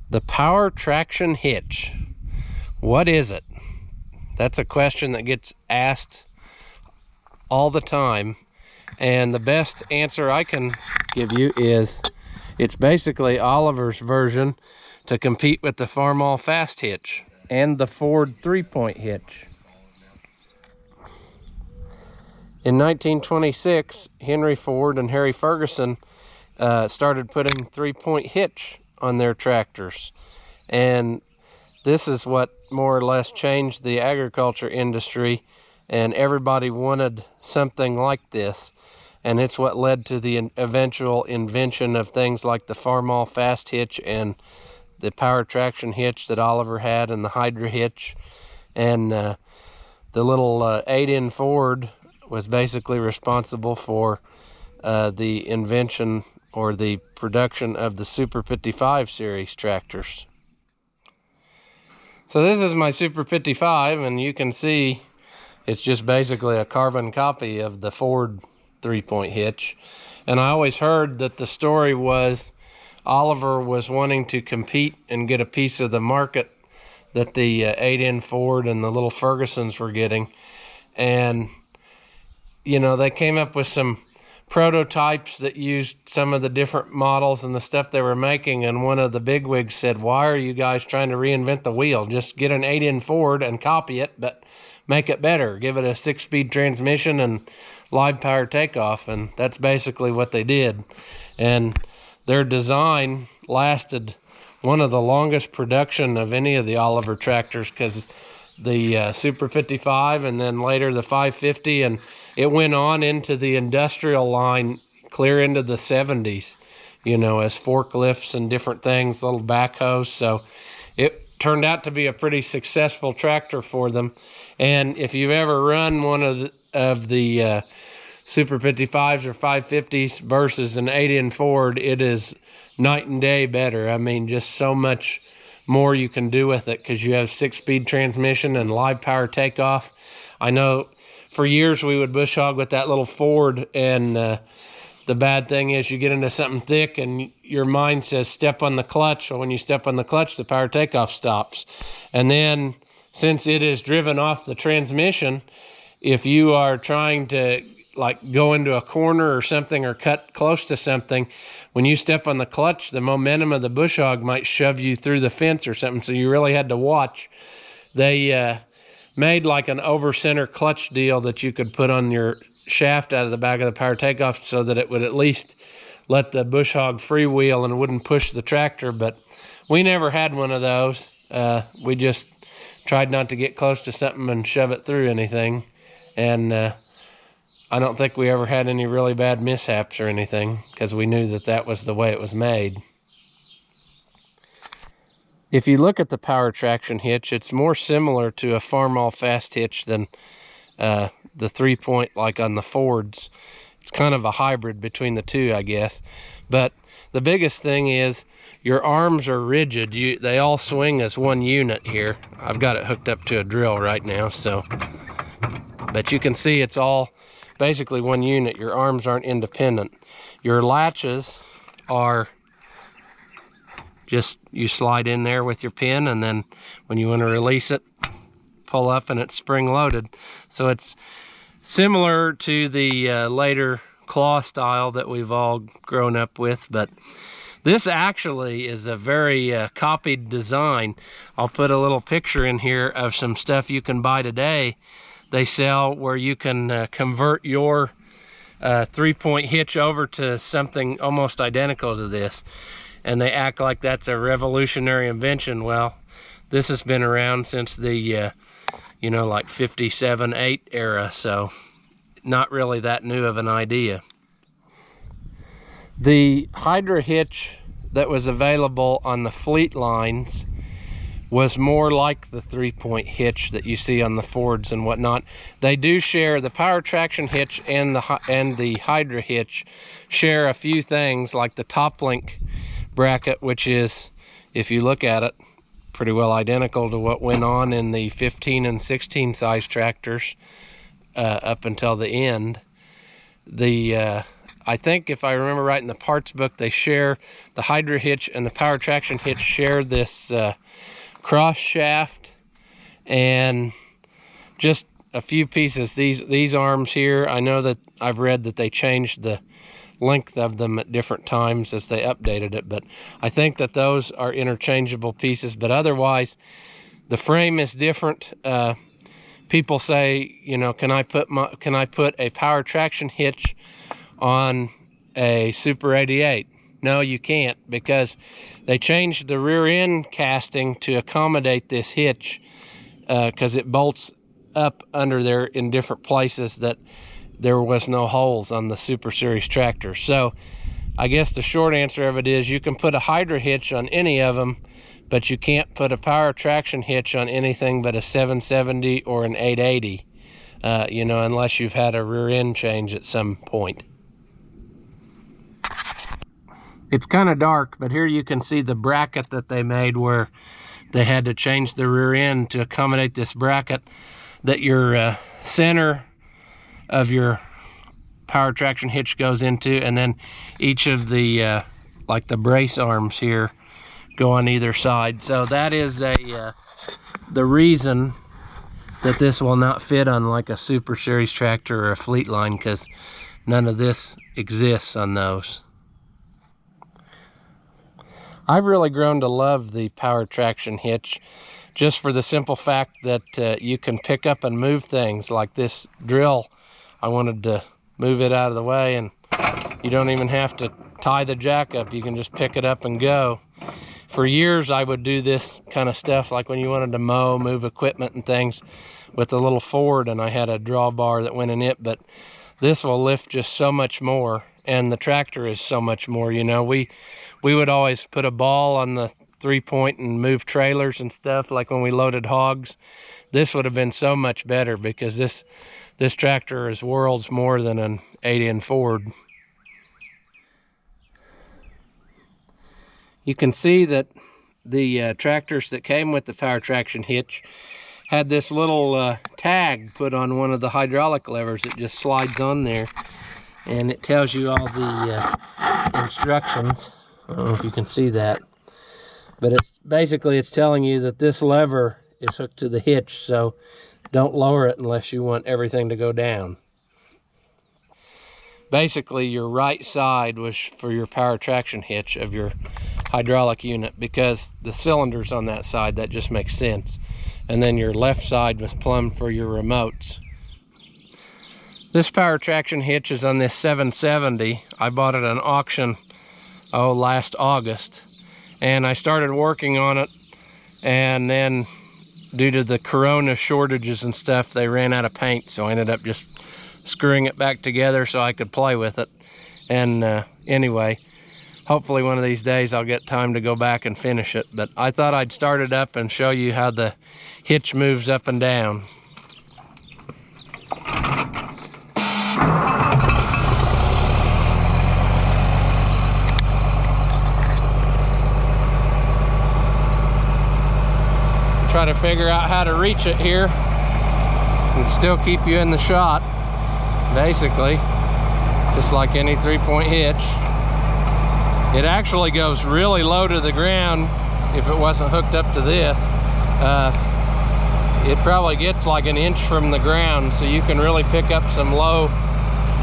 The power traction hitch. What is it? That's a question that gets asked all the time. And the best answer I can give you is it's basically Oliver's version to compete with the Farmall Fasthitch and the Ford 3-point hitch. In 1926, Henry Ford and Harry Ferguson started putting 3-point hitch on their tractors. And this is what more or less changed the agriculture industry, and everybody wanted something like this. And it's what led to the eventual invention of things like the Farmall Fasthitch and the power traction hitch that Oliver had, and the Hydra-Hitch. And the little 8-in Ford was basically responsible for the invention or the production of the Super 55 series tractors. So this is my Super 55, and you can see it's just basically a carbon copy of the Ford 3-point hitch. And I always heard that the story was Oliver was wanting to compete and get a piece of the market that the 8-in Ford and the little Fergusons were getting. And, you know, they came up with some prototypes that used some of the different models and the stuff they were making. And one of the bigwigs said, "Why are you guys trying to reinvent the wheel? Just get an 8-in Ford and copy it, but make it better. Give it a 6-speed transmission and live power takeoff." And that's basically what they did. And their design lasted one of the longest production of any of the Oliver tractors, because the Super 55 and then later the 550, and it went on into the industrial line clear into the 70s, you know, as forklifts and different things, little backhoes. So it turned out to be a pretty successful tractor for them. And if you've ever run one of the Super 55s or 550s versus an 8-in Ford, it is night and day better. I mean, just so much more you can do with it, because you have 6-speed transmission and live power takeoff. I know for years we would bush hog with that little Ford, and the bad thing is you get into something thick and your mind says step on the clutch. Well, when you step on the clutch, the power takeoff stops. And then since it is driven off the transmission, if you are trying to like go into a corner or something or cut close to something, when you step on the clutch, the momentum of the bush hog might shove you through the fence or something. So you really had to watch. They made like an over-center clutch deal that you could put on your shaft out of the back of the power takeoff so that it would at least let the bush hog freewheel and it wouldn't push the tractor. But we never had one of those. We just tried not to get close to something and shove it through anything. And I don't think we ever had any really bad mishaps or anything, because we knew that that was the way it was made. If you look at the power traction hitch, it's more similar to a Farmall Fasthitch than the 3-point like on the Fords. It's kind of a hybrid between the two, I guess. But the biggest thing is your arms are rigid. They all swing as one unit here. I've got it hooked up to a drill right now, so. But you can see it's all basically one unit. Your arms aren't independent. Your latches are just, you slide in there with your pin, and then when you want to release it, pull up and it's spring loaded. So it's similar to the later claw style that we've all grown up with, but this actually is a very copied design. I'll put a little picture in here of some stuff you can buy today. They sell where you can convert your 3-point hitch over to something almost identical to this. And they act like that's a revolutionary invention. Well, this has been around since the, you know, like 57, 8 era. So not really that new of an idea. The Hydra-Hitch that was available on the fleet lines was more like the 3-point hitch that you see on the Fords and whatnot. They do share, the power traction hitch and the Hydra-Hitch share a few things, like the top link bracket, which is, if you look at it, pretty well identical to what went on in the 15 and 16 size tractors up until the end. The I think if I remember right in the parts book, they share, the Hydra-Hitch and the power traction hitch share this cross shaft and just a few pieces. These arms here, I know that I've read that they changed the length of them at different times as they updated it, but I think that those are interchangeable pieces. But otherwise, the frame is different. People say, you know, can I put a power traction hitch on a Super 88? No, you can't, because they changed the rear end casting to accommodate this hitch, because it bolts up under there in different places that there was no holes on the Super Series tractor. So I guess the short answer of it is you can put a Hydra-Hitch on any of them, but you can't put a power traction hitch on anything but a 770 or an 880, you know, unless you've had a rear end change at some point. It's kind of dark, but here you can see the bracket that they made where they had to change the rear end to accommodate this bracket that your center of your power traction hitch goes into, and then each of the like the brace arms here go on either side. So that is the reason that this will not fit on like a Super Series tractor or a Fleet Line, because none of this exists on those. I've really grown to love the power traction hitch, just for the simple fact that you can pick up and move things like this drill. I wanted to move it out of the way, and you don't even have to tie the jack up. You can just pick it up and go. For years, I would do this kind of stuff, like when you wanted to mow, move equipment and things with a little Ford, and I had a drawbar that went in it, but this will lift just so much more, and the tractor is so much more. You know, we would always put a ball on the 3-point and move trailers and stuff, like when we loaded hogs. This would have been so much better, because this tractor is worlds more than an 8-in Ford. You can see that the tractors that came with the power traction hitch had this little tag put on one of the hydraulic levers. It just slides on there, and it tells you all the instructions. I don't know if you can see that, but it's telling you that this lever is hooked to the hitch, so don't lower it unless you want everything to go down. Basically, your right side was for your power traction hitch of your hydraulic unit, because the cylinder's on that side. That just makes sense. And then your left side was plumb for your remotes. This power traction hitch is on this 770. I bought it at an auction last August, and I started working on it, and then due to the Corona shortages and stuff, they ran out of paint, so I ended up just screwing it back together so I could play with it. And anyway, hopefully one of these days I'll get time to go back and finish it, but I thought I'd start it up and show you how the hitch moves up and down. Try to figure out how to reach it here and still keep you in the shot, basically, just like any 3-point hitch. It actually goes really low to the ground. If it wasn't hooked up to this, it probably gets like an inch from the ground, so you can really pick up some low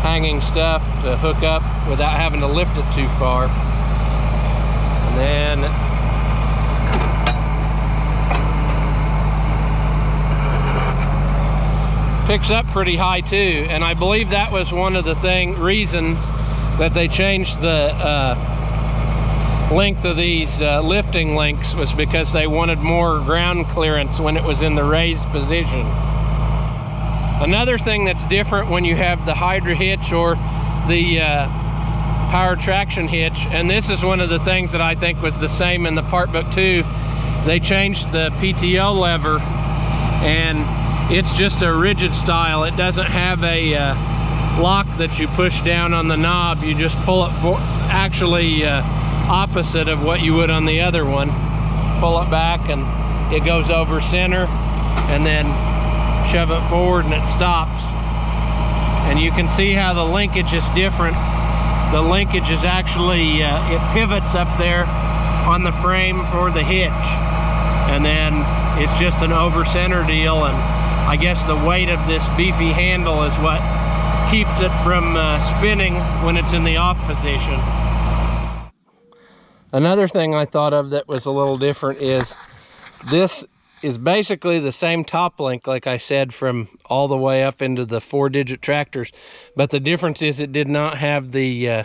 hanging stuff to hook up without having to lift it too far. And then picks up pretty high too, and I believe that was one of the reasons that they changed the length of these lifting links, was because they wanted more ground clearance when it was in the raised position. Another thing that's different when you have the Hydra-Hitch or the power traction hitch, and this is one of the things that I think was the same in the part book too, they changed the PTO lever, and it's just a rigid style. It doesn't have a lock that you push down on the knob. You just pull it actually opposite of what you would on the other one. Pull it back and it goes over center, and then shove it forward and it stops. And you can see how the linkage is different the linkage is actually, it pivots up there on the frame for the hitch. And then it's just an over-center deal, and I guess the weight of this beefy handle is what keeps it from spinning when it's in the off position. Another thing I thought of that was a little different is this is basically the same top link, like I said, from all the way up into the 4-digit tractors, but the difference is it did not have the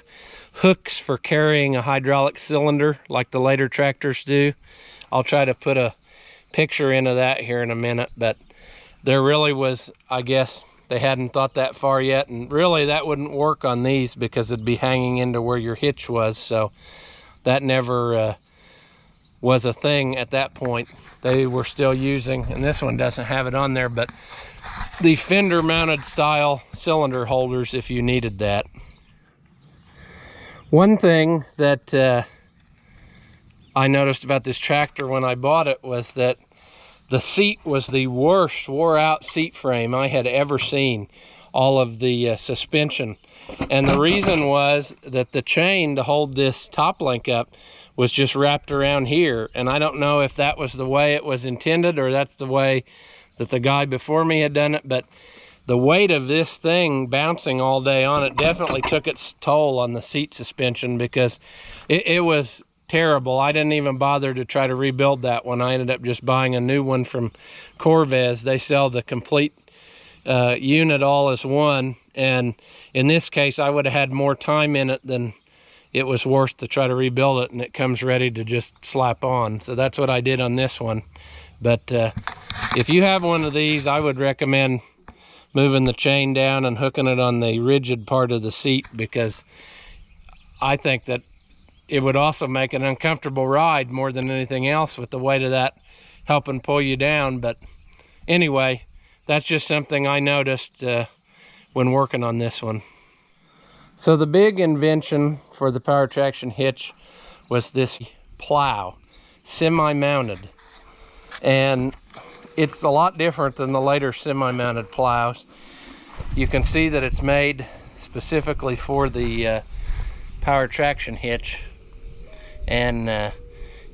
hooks for carrying a hydraulic cylinder like the later tractors do. I'll try to put a picture into that here in a minute, but there really was, I guess they hadn't thought that far yet, and really that wouldn't work on these because it'd be hanging into where your hitch was, so that never was a thing at that point. They were still using, and this one doesn't have it on there, but the fender mounted style cylinder holders if you needed that. One thing that I noticed about this tractor when I bought it was that the seat was the worst wore out seat frame I had ever seen. All of the suspension, and the reason was that the chain to hold this top link up was just wrapped around here, and I don't know if that was the way it was intended or that's the way that the guy before me had done it, but the weight of this thing bouncing all day on it definitely took its toll on the seat suspension, because it was terrible. I didn't even bother to try to rebuild that one. I ended up just buying a new one from Corvez. They sell the complete unit all as one, and in this case I would have had more time in it than it was worth to try to rebuild it, and it comes ready to just slap on. So that's what I did on this one. But if you have one of these, I would recommend moving the chain down and hooking it on the rigid part of the seat, because I think that it would also make an uncomfortable ride more than anything else, with the weight of that helping pull you down. But anyway, that's just something I noticed when working on this one. So the big invention for the power traction hitch was this Plow, semi-mounted. And it's a lot different than the later semi-mounted Plows. You can see that it's made specifically for the power traction hitch. And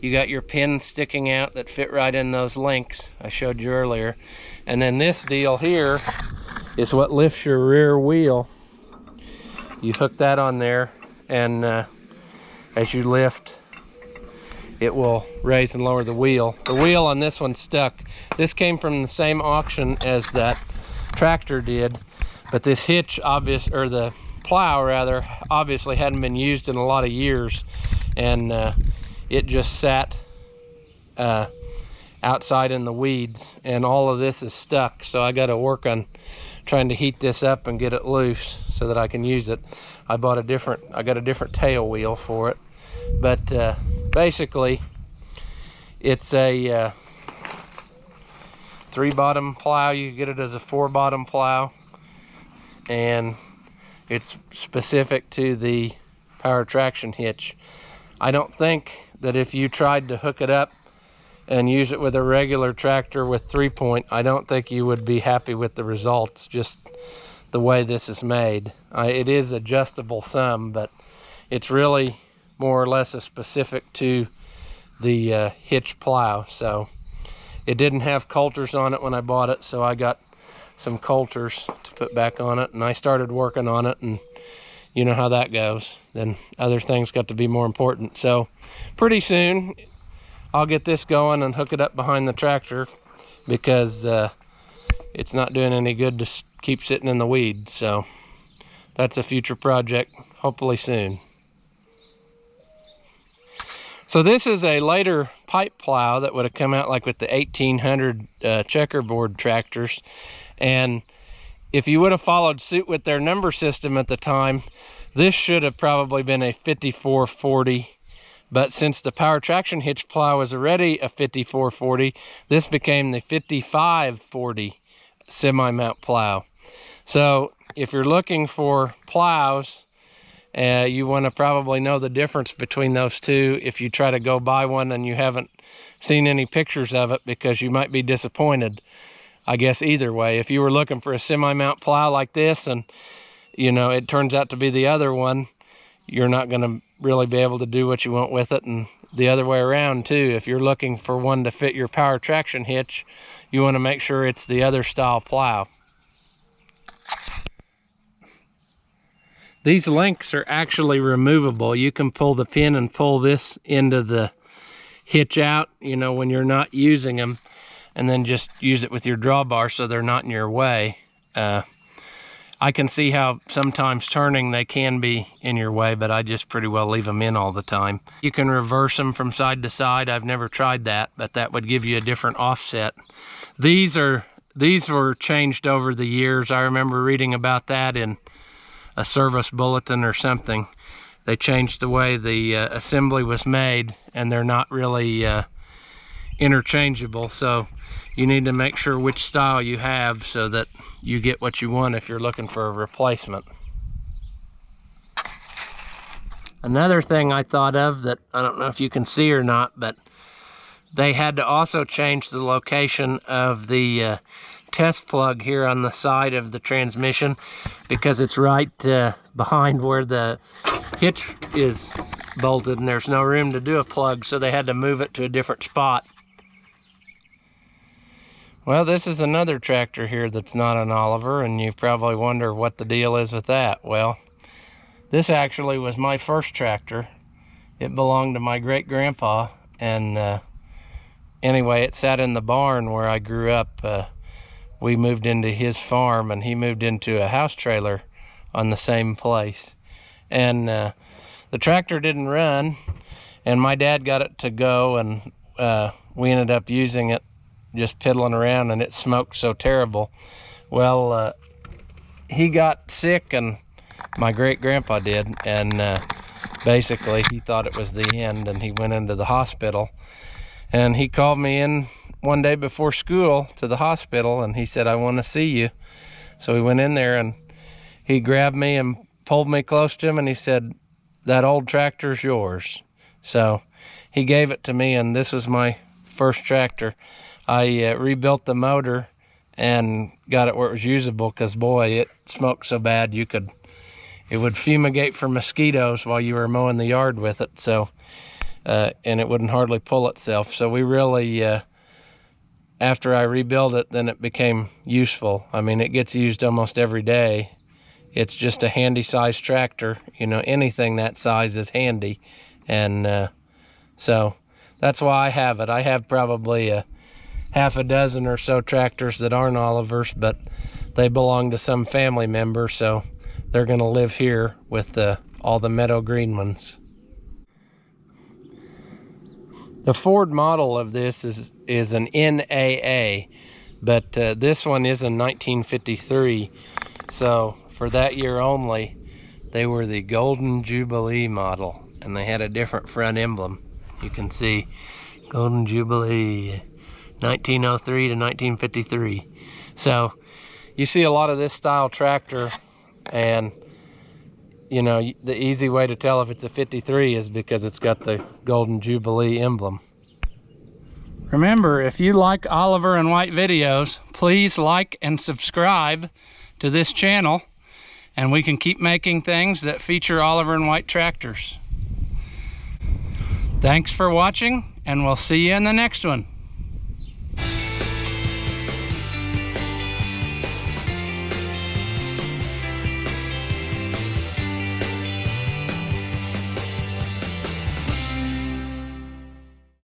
you got your pins sticking out that fit right in those links I showed you earlier. And then this deal here is what lifts your rear wheel. You hook that on there, and as you lift, it will raise and lower the wheel. The wheel on this one stuck. This came from the same auction as that tractor did, but this hitch, or the Plow rather, obviously hadn't been used in a lot of years, and it just sat outside in the weeds, and all of this is stuck. So I got to work on trying to heat this up and get it loose so that I can use it. I got a different tail wheel for it, but basically it's a 3-bottom plow. You can get it as a 4-bottom plow, and it's specific to the power traction hitch. I don't think that if you tried to hook it up and use it with a regular tractor with 3-point, I don't think you would be happy with the results, just the way this is made. It is adjustable some, but it's really more or less specific to the hitch Plow. So it didn't have coulters on it when I bought it, so I got some coulters to put back on it, and I started working on it, and you know how that goes. Then other things got to be more important. So pretty soon I'll get this going and hook it up behind the tractor, because it's not doing any good to keep sitting in the weeds. So that's a future project, hopefully soon. So this is a later pipe plow that would have come out like with the 1800 checkerboard tractors. And if you would have followed suit with their number system at the time, this should have probably been a 5440. But since the power traction hitch plow was already a 5440, this became the 5540 semi-mount plow. So if you're looking for plows, you want to probably know the difference between those two if you try to go buy one and you haven't seen any pictures of it, because you might be disappointed, I guess, either way. If you were looking for a semi-mount plow like this and, you know, it turns out to be the other one, you're not going to really be able to do what you want with it. And the other way around too, if you're looking for one to fit your power traction hitch, you want to make sure it's the other style plow. These links are actually removable. You can pull the pin and pull this into the hitch out, you know, when you're not using them, and then just use it with your drawbar so they're not in your way. I can see how sometimes turning they can be in your way, but I just pretty well leave them in all the time. You can reverse them from side to side. I've never tried that, but that would give you a different offset. These were changed over the years. I remember reading about that in a service bulletin or something. They changed the way the assembly was made, and they're not really interchangeable. So you need to make sure which style you have so that you get what you want if you're looking for a replacement. Another thing I thought of that I don't know if you can see or not, but they had to also change the location of the test plug here on the side of the transmission, because it's right behind where the hitch is bolted, and there's no room to do a plug, so they had to move it to a different spot. Well, this is another tractor here that's not an Oliver, and you probably wonder what the deal is with that. Well, this actually was my first tractor. It belonged to my great-grandpa, and anyway, it sat in the barn where I grew up. We moved into his farm, and he moved into a house trailer on the same place. And the tractor didn't run, and my dad got it to go, and we ended up using it just piddling around, and it smoked so terrible. Well, he got sick, and my great-grandpa did, and basically he thought it was the end, and he went into the hospital. And he called me in one day before school to the hospital, and he said, "I want to see you." So we went in there, and he grabbed me and pulled me close to him, and he said, "That old tractor's yours." So he gave it to me, and this was my first tractor. I rebuilt the motor and got it where it was usable, because boy, it smoked so bad it would fumigate for mosquitoes while you were mowing the yard with it. So and it wouldn't hardly pull itself. So we really after I rebuilt it, then it became useful. I mean, it gets used almost every day. It's just a handy size tractor. You know, anything that size is handy. And so that's why I have it. I have probably half a dozen or so tractors that aren't Olivers, but they belong to some family member, so they're going to live here with all the meadow green ones. The Ford model of this is an NAA, but this one is in 1953, so for that year only, they were the Golden Jubilee model, and they had a different front emblem. You can see Golden Jubilee 1903 to 1953. So you see a lot of this style tractor, and you know, the easy way to tell if it's a 53 is because it's got the Golden Jubilee emblem. Remember, if you like Oliver and White videos, please like and subscribe to this channel, and we can keep making things that feature Oliver and White tractors. Thanks for watching, and we'll see you in the next one.